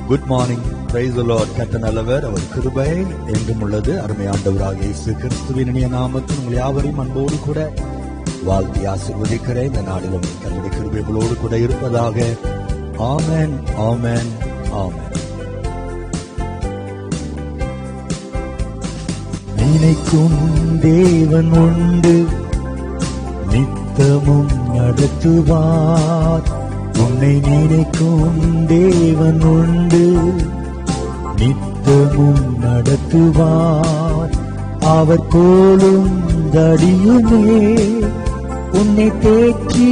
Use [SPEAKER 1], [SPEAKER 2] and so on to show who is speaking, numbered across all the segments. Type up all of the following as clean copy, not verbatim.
[SPEAKER 1] Good morning. Praise the Lord. கர்த்தர் நல்லவர், அவர் கிருபை என்றும் உள்ளது. அருமை ஆண்டவராகிய இயேசு கிறிஸ்துவின் இனிய நாமத்தில் உங்கள் யாவரையும் அன்போடு கூட வாழ்த்தி ஆசீர்வதிக்கிறேன். இந்த நாளிலும் கர்த்தருடைய கிருபை உங்களோடு கூட இருப்பதாக. ஆமென், ஆமென், ஆமென். நினைக்கும் தேவன் உண்டு, நித்தமும் நடத்துவார். உன்னை நினைக்கும் தேவன் உண்டு, நித்தமும் நடத்துவார். அவர் கோலும் தடியுமே உன்னை தேற்றி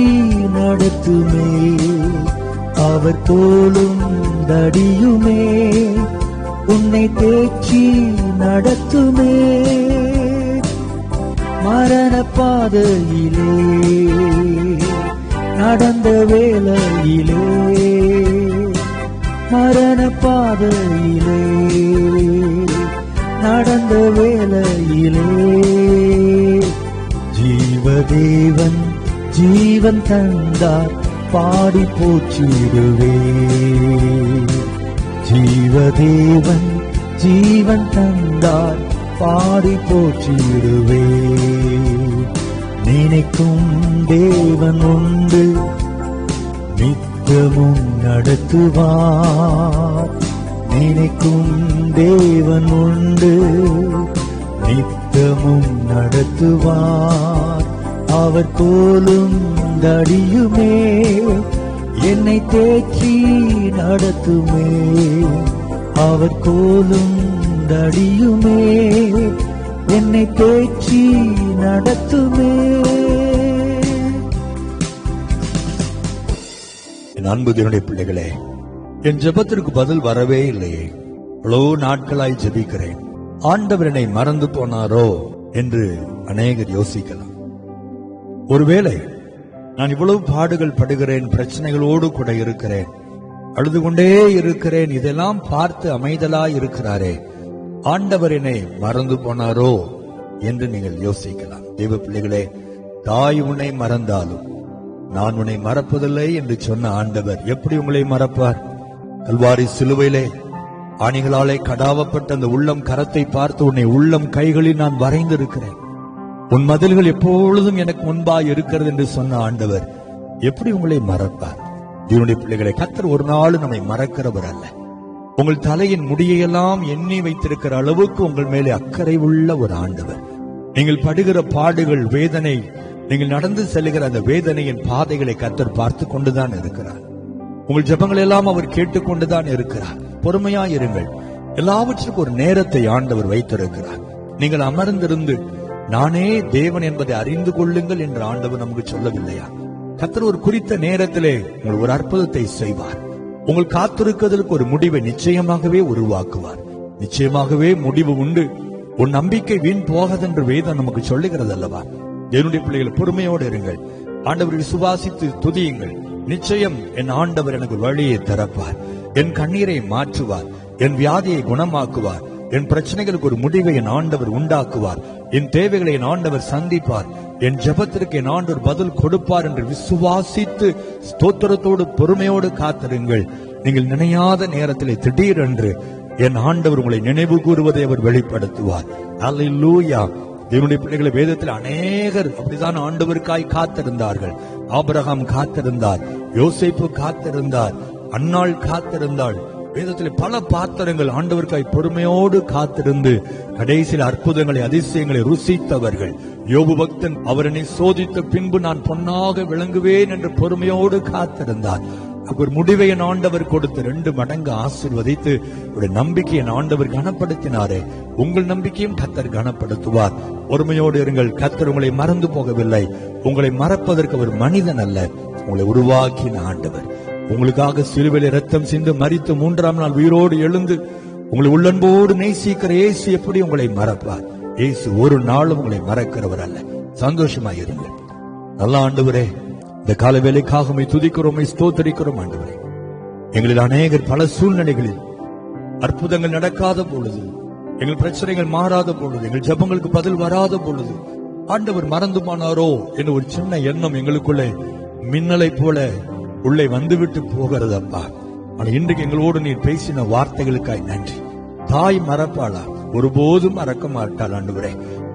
[SPEAKER 1] நடத்துமே. அவர் கோலும் தடியுமே உன்னை தேற்றி நடத்துமே. மரண பாதையிலே நடந்த வேளையிலே, மரண பாதையிலே நடந்த வேளையிலே, ஜீவதேவன் ஜீவன் தந்தார் பாடி போற்றிடுவே. ஜீவதேவன் ஜீவன் தந்தார் பாடி போற்றிடுவே. நினைக்கும் தேவன் உண்டு, நித்தமும் நடத்துவார். நினைக்கும் தேவன் உண்டு, நித்தமும் நடத்துவார். அவர் கோலும் தடியுமே என்னை தேற்றி நடத்துமே. அவர் கோலும் தடியுமே என்னை தேற்றி நடத்துமே. என் அன்பு தேவனுடைய பிள்ளைகளே, என் ஜெபத்திற்கு பதில் வரவே இல்லையே. எவ்வளவு நாட்களாய் ஜெபிக்கிறேன், ஆண்டவர் என்னை மறந்து போனாரோ என்று அநேகர் யோசிக்கலாம். ஒருவேளை நான் இவ்வளவு பாடுகள் படுகிறேன், பிரச்சனைகளோடு கூட இருக்கிறேன், அழுது கொண்டே இருக்கிறேன், இதெல்லாம் பார்த்து அமைதலாய் இருக்கிறாரே, ஆண்டவர் என்னை மறந்து போனாரோ என்று நீங்கள் யோசிக்கலாம். தேவ பிள்ளைகளே, தாய் உன்னை மறந்தாலும் நான் உன்னை மறப்பதில்லை என்று சொன்ன ஆண்டவர் எப்படி உங்களை மறப்பார்? கல்வாரி சிலுவையிலே ஆணிகளாலே கடாவப்பட்ட அந்த உள்ளம் கரத்தை பார்த்து உன்னை உள்ளம் கைகளில் நான் வரைந்திருக்கிறேன், உன் மதில்கள் எப்பொழுதும் எனக்கு முன்பாய் இருக்கிறது என்று சொன்ன ஆண்டவர் எப்படி உங்களை மறப்பார்? தேவனுடைய பிள்ளைகளை, கர்த்தர் ஒரு நாள் நம்மை மறக்கிறவர் அல்ல. உங்கள் தலையின் முடியெல்லாம் எண்ணி வைத்திருக்கிற அளவுக்கு உங்கள் மேலே அக்கறை உள்ள ஒரு ஆண்டவர். நீங்கள் படுகிற பாடுகள், வேதனை, நீங்கள் நடந்து செல்லுகிற அந்த வேதனையின் பாதைகளை கர்த்தர் பார்த்து கொண்டுதான் இருக்கிறார். உங்கள் ஜெபங்கள் எல்லாம் அவர் கேட்டுக்கொண்டுதான் இருக்கிறார். பொறுமையா இருங்கள். எல்லாவற்றுக்கும் ஒரு நேரத்தை ஆண்டவர் வைத்திருக்கிறார். நீங்கள் அமர்ந்திருந்து நானே தேவன் என்பதை அறிந்து கொள்ளுங்கள் என்று ஆண்டவர் நமக்கு சொல்லவில்லையா? கர்த்தர் ஒரு குறித்த நேரத்திலே உங்கள் ஒரு அற்புதத்தை செய்வார். உங்கள் காத்திருக்கிறதுக்கு ஒரு முடிவை நிச்சயமாகவே உருவாக்குவார். நிச்சயமாகவே முடிவு உண்டு. உன் நம்பிக்கை வீண் போகாது என்று வேதம் நமக்கு சொல்லுகிறது அல்லவா? தேவனுடைய பிள்ளைகள், பொறுமையோடு இருங்கள். ஆண்டவரை விசுவாசித்து துதியுங்கள். நிச்சயம் என் ஆண்டவர் எனக்கு வழியை திறப்பார், என் கண்ணீரை மாற்றுவார், என் வியாதியை குணமாக்குவார், என் பிரச்சனைகளுக்கு ஒரு முடிவை என் ஆண்டவர் உண்டாக்குவார், என் தேவைகளை என் ஆண்டவர் சந்திப்பார், என் ஜெபத்திற்கு என் ஆண்டவர் பதில் கொடுப்பார் என்று விசுவாசித்து ஸ்தோத்திரத்தோடு பொறுமையோடு காத்திருங்கள். நீங்கள் நினையாத நேரத்திலே திடீரென்று என் ஆண்டவர் உங்களை நினைவு கூறுவதை அவர் வெளிப்படுத்துவார். அல்லேலூயா. தேவனுடைய பிள்ளைகளை, வேதத்தில் அநேகர் அப்படிதான் ஆண்டவருக்காய் காத்திருந்தார்கள். ஆபிரகாம் காத்திருந்தார், யோசேப்பு காத்திருந்தார், அன்னாள் காத்திருந்தாள். வேதத்தில் பல பாத்திரங்கள் ஆண்டவருக்காய் பொறுமையோடு காத்திருந்து கடைசியில் அற்புதங்களை, அதிசயங்களை ருசித்தவர்கள். யோபு பக்தன், அவரனை சோதித்த பின்பு நான் பொன்னாக விளங்குவேன் என்று பொறுமையோடு காத்திருந்தார். ஒரு முடிவை என் ஆண்டவர் கொடுத்து 2 மடங்கு ஆசீர்வதித்து ஒரு நம்பிக்கை என் ஆண்டவர் கனப்படுத்தினாரே, உங்கள் நம்பிக்கையும் கர்த்தர் கனப்படுத்துவார். பொறுமையோடு இருங்கள். கர்த்தர் உங்களை மறந்து போகவில்லை. உங்களை மறப்பதற்கு ஒரு மனிதன் அல்ல, உங்களை உருவாக்கின ஆண்டவர். உங்களுக்காக சிலுவையிலே இரத்தம் சிந்து மரித்து 3ஆம் நாள் உயிரோடு எழுந்து உங்களை உள்ளன்போடு நேசிக்கிற இயேசு எப்படி உங்களை மறப்பார்? இயேசு ஒரு நாளும் உங்களை மறக்கிறவர் அல்ல. சந்தோஷமாயிருங்கள். நல்ல ஆண்டவரே, இந்த கால வேலைக்காக உம்மை துதிக்கிறோம், உம்மை ஸ்தோத்திரிக்கிறோம். ஆண்டவரே, எங்களில் அநேகர் பல சூழ்நிலைகளில் அற்புதங்கள் நடக்காத பொழுது, எங்கள் பிரச்சனைகள் மாறாத பொழுது, எங்கள் ஜெபங்களுக்கு பதில் வராத பொழுது ஆண்டவர் மறந்து போனாரோ என்று ஒரு சின்ன எண்ணம் எங்களுக்குள்ளே மின்னலை போல உள்ளே வந்துவிட்டு போகிறது அப்பா. ஆனா இன்றைக்கு எங்களோடு நீர் பேசின வார்த்தைகளுக்காய் நன்றி. தாய் மறப்பாளா? ஒருபோதும் மறக்க மாட்டாள் ஆண்டவரே.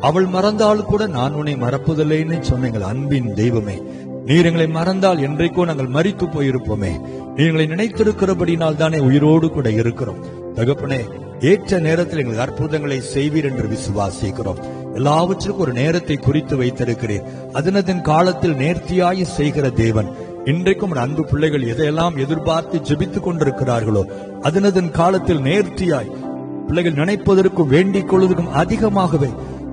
[SPEAKER 1] அவள் மறந்தால் கூட நான் உன்னை மறப்பதில்லைன்னு சொன்ன எங்கள் அன்பின் தெய்வமே, நீர் எங்களை மறந்தால் என்றைக்கோ நாங்கள் மரித்து போயிருப்போமே. நீங்களை நினைத்திருக்கிறபடினால் தானே உயிரோடு கூட இருக்கிறோம். தகப்பனே, ஏற்ற நேரத்தில் எங்களுக்கு அற்புதங்களை செய்வீர் என்று விசுவாசிக்கிறோம். எல்லாவற்றுக்கும் ஒரு நேரத்தை குறித்து வைத்திருக்கிறீர். அதனதன் காலத்தில் நேர்த்தியாய் செய்கிற தேவன். இன்றைக்கும் அன்பு பிள்ளைகள் எதையெல்லாம் எதிர்பார்த்து ஜெபித்துக் கொண்டிருக்கிறார்களோ அதனதன் காலத்தில் நேர்த்தியாய் பிள்ளைகள் நினைப்பதற்கும் வேண்டிக் கொள்வதற்கும் அதிகமாகவே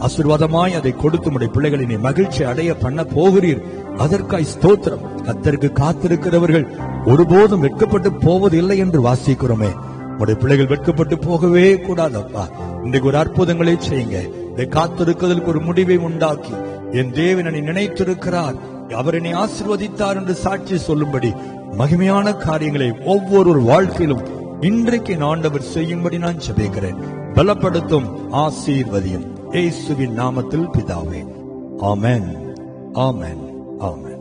[SPEAKER 1] ஆசீர்வாதமாய் அதை கொடுத்து உடைய பிள்ளைகளை நீ மகிழ்ச்சி அடைய பண்ண போகிறீர். அதற்காய் ஸ்தோத்திரம். கர்த்தருக்கு காத்திருக்கிறவர்கள் ஒருபோதும் வெட்கப்பட்டு போவது இல்லை என்று வாசிக்கிறோமே. உடைய பிள்ளைகள் வெட்கப்பட்டு போகவே கூடாதப்பா. இன்றைக்கு ஒரு அற்புதங்களை செய்யுங்க. இதை காத்திருக்கிறதுக்கு ஒரு முடிவை உண்டாக்கி என் தேவன் என்னை நினைத்திருக்கிறார், அவர் என்னை ஆசீர்வதித்தார் என்று சாட்சி சொல்லும்படி மகிமையான காரியங்களை ஒவ்வொரு வாழ்க்கையிலும் இன்றைக்கு ஆண்டவர் செய்யும்படி நான் ஜெபிக்கிறேன். பலப்படுத்தும், ஆசீர்வதியும். இயேசுவின் நாமத்தில் பிதாவே. ஆமென், ஆமென், ஆமென்.